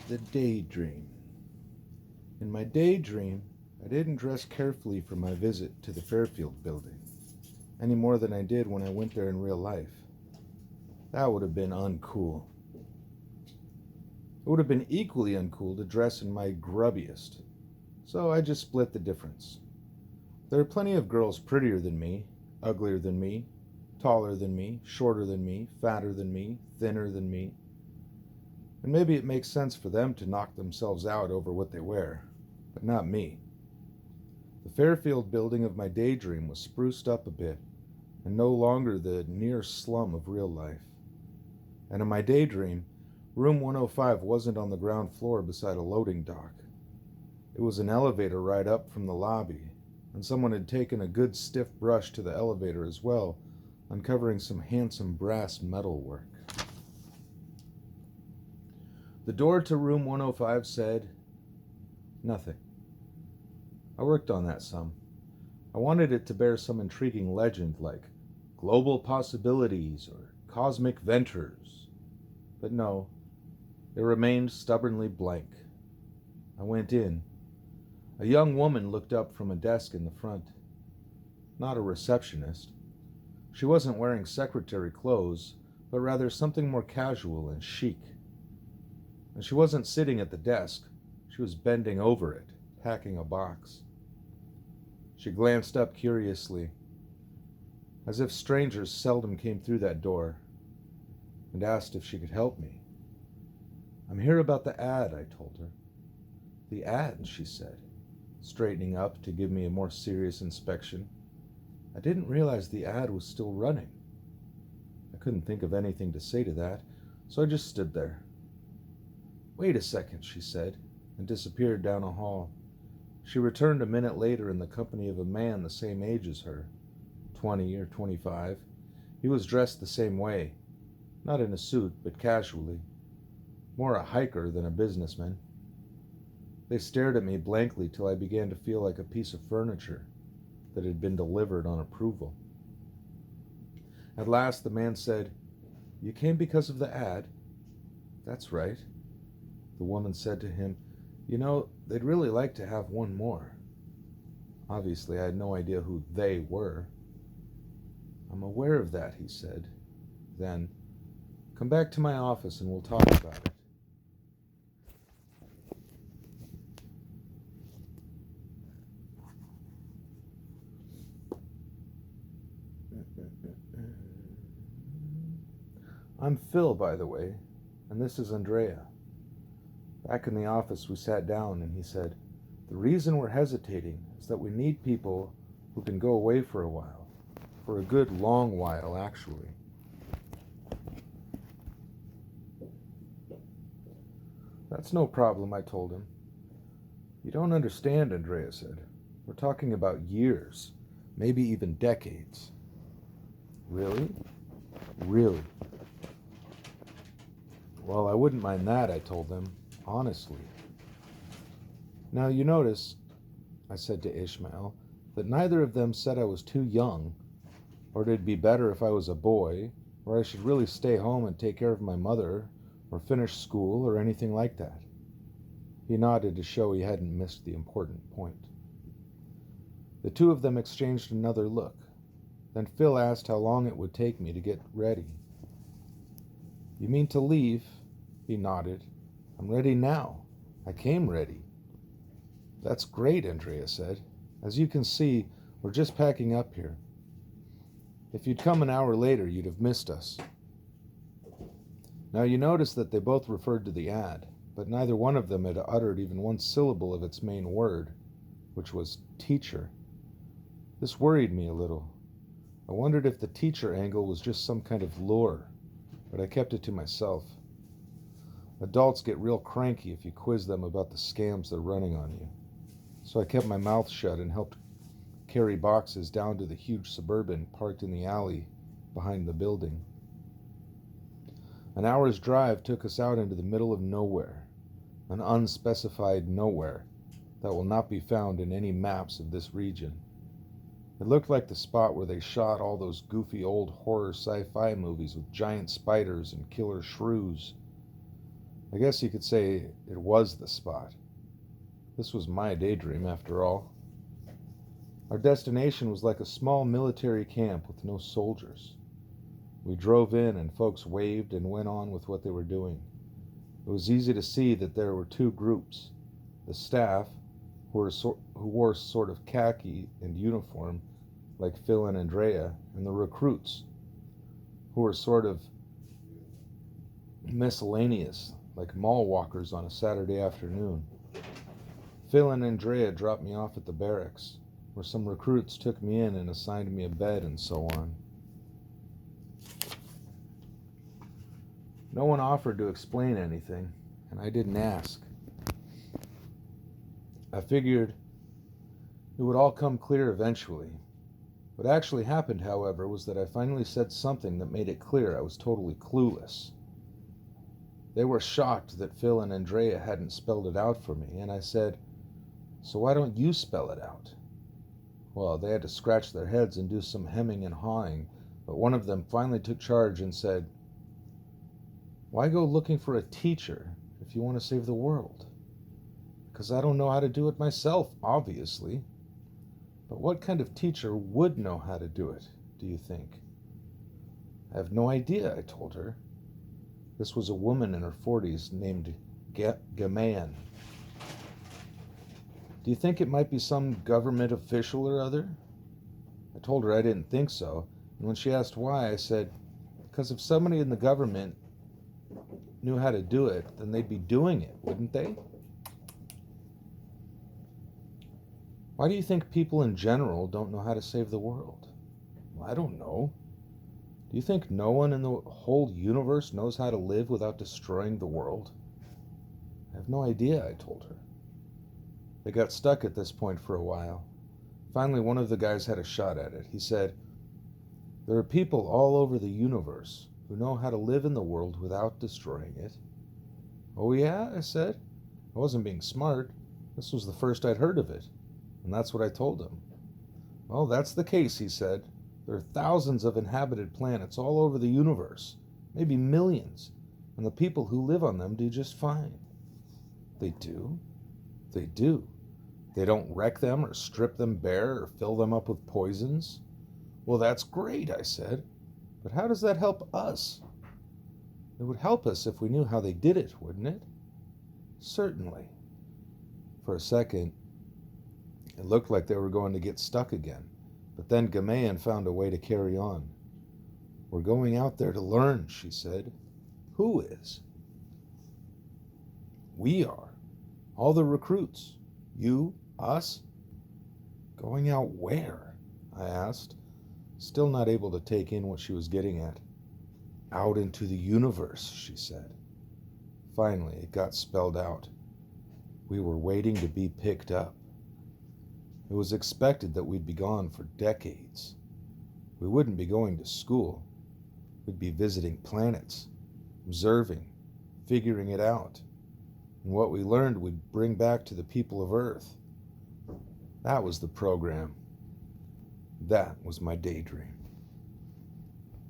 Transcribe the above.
The Daydream. In my daydream, I didn't dress carefully for my visit to the Fairfield building, any more than I did when I went there in real life. That would have been uncool. It would have been equally uncool to dress in my grubbiest, so I just split the difference. There are plenty of girls prettier than me, uglier than me, taller than me, shorter than me, fatter than me, thinner than me, and maybe it makes sense for them to knock themselves out over what they wear, but not me. The Fairfield building of my daydream was spruced up a bit, and no longer the near slum of real life. And in my daydream, room 105 wasn't on the ground floor beside a loading dock. It was an elevator ride up from the lobby, and someone had taken a good stiff brush to the elevator as well, uncovering some handsome brass metalwork. The door to room 105 said, nothing. I worked on that some. I wanted it to bear some intriguing legend like global possibilities or cosmic ventures. But no, it remained stubbornly blank. I went in. A young woman looked up from a desk in the front. Not a receptionist. She wasn't wearing secretary clothes, but rather something more casual and chic. And she wasn't sitting at the desk. She was bending over it, packing a box. She glanced up curiously, as if strangers seldom came through that door, and asked if she could help me. I'm here about the ad, I told her. The ad, she said, straightening up to give me a more serious inspection. I didn't realize the ad was still running. I couldn't think of anything to say to that, so I just stood there. Wait a second, she said, and disappeared down a hall. She returned a minute later in the company of a man the same age as her, 20 or 25. He was dressed the same way, not in a suit, but casually, more a hiker than a businessman. They stared at me blankly till I began to feel like a piece of furniture that had been delivered on approval. At last the man said, "You came because of the ad?" "That's right." The woman said to him, "You know, they'd really like to have one more." Obviously, I had no idea who they were. "I'm aware of that," he said. Then, "Come back to my office and we'll talk about it." I'm Phil, by the way, and this is Andrea. Back in the office, we sat down and he said, "The reason we're hesitating is that we need people who can go away for a while. For a good long while, actually." "That's no problem," I told him. "You don't understand," Andrea said. "We're talking about years, maybe even decades." "Really?" "Really." "Well, I wouldn't mind that," I told them, honestly. "Now, you notice," I said to Ishmael, "that neither of them said I was too young, or it'd be better if I was a boy, or I should really stay home and take care of my mother, or finish school, or anything like that." He nodded to show he hadn't missed the important point. The two of them exchanged another look. Then Phil asked how long it would take me to get ready. "You mean to leave?" He nodded. "I'm ready now. I came ready." "That's great," Andrea said. "As you can see, we're just packing up here. If you'd come an hour later, you'd have missed us." Now you notice that they both referred to the ad, but neither one of them had uttered even one syllable of its main word, which was teacher. This worried me a little. I wondered if the teacher angle was just some kind of lure, but I kept it to myself. Adults get real cranky if you quiz them about the scams they're running on you. So I kept my mouth shut and helped carry boxes down to the huge Suburban parked in the alley behind the building. An hour's drive took us out into the middle of nowhere, an unspecified nowhere that will not be found in any maps of this region. It looked like the spot where they shot all those goofy old horror sci-fi movies with giant spiders and killer shrews. I guess you could say it was the spot. This was my daydream, after all. Our destination was like a small military camp with no soldiers. We drove in and folks waved and went on with what they were doing. It was easy to see that there were two groups. The staff, who wore sort of khaki and uniform, like Phil and Andrea, and the recruits, who were sort of miscellaneous, like mall walkers on a Saturday afternoon. Phil and Andrea dropped me off at the barracks, where some recruits took me in and assigned me a bed and so on. No one offered to explain anything, and I didn't ask. I figured it would all come clear eventually. What actually happened, however, was that I finally said something that made it clear I was totally clueless. They were shocked that Phil and Andrea hadn't spelled it out for me, and I said, "So why don't you spell it out?" Well, they had to scratch their heads and do some hemming and hawing, but one of them finally took charge and said, "Why go looking for a teacher if you want to save the world?" "Because I don't know how to do it myself, obviously." "But what kind of teacher would know how to do it, do you think?" "I have no idea," I told her. This was a woman in her 40s named Gaman. "Do you think it might be some government official or other?" I told her I didn't think so, and when she asked why, I said, "Because if somebody in the government knew how to do it, then they'd be doing it, wouldn't they?" "Why do you think people in general don't know how to save the world?" "Well, I don't know." "Do you think no one in the whole universe knows how to live without destroying the world?" "I have no idea," I told her. They got stuck at this point for a while. Finally, one of the guys had a shot at it. He said, "There are people all over the universe who know how to live in the world without destroying it." "Oh yeah?" I said. I wasn't being smart. This was the first I'd heard of it, and that's what I told him. "Well, that's the case," he said. "There are thousands of inhabited planets all over the universe, maybe millions, and the people who live on them do just fine." "They do?" "They do. They don't wreck them or strip them bare or fill them up with poisons." "Well, that's great," I said. "But how does that help us?" "It would help us if we knew how they did it, wouldn't it?" "Certainly." For a second, it looked like they were going to get stuck again, but then Gamayan found a way to carry on. "We're going out there to learn," she said. "Who is?" "We are. All the recruits. You, us." "Going out where?" I asked, still not able to take in what she was getting at. "Out into the universe," she said. Finally, it got spelled out. We were waiting to be picked up. It was expected that we'd be gone for decades. We wouldn't be going to school. We'd be visiting planets, observing, figuring it out. And what we learned we'd bring back to the people of Earth. That was the program. That was my daydream.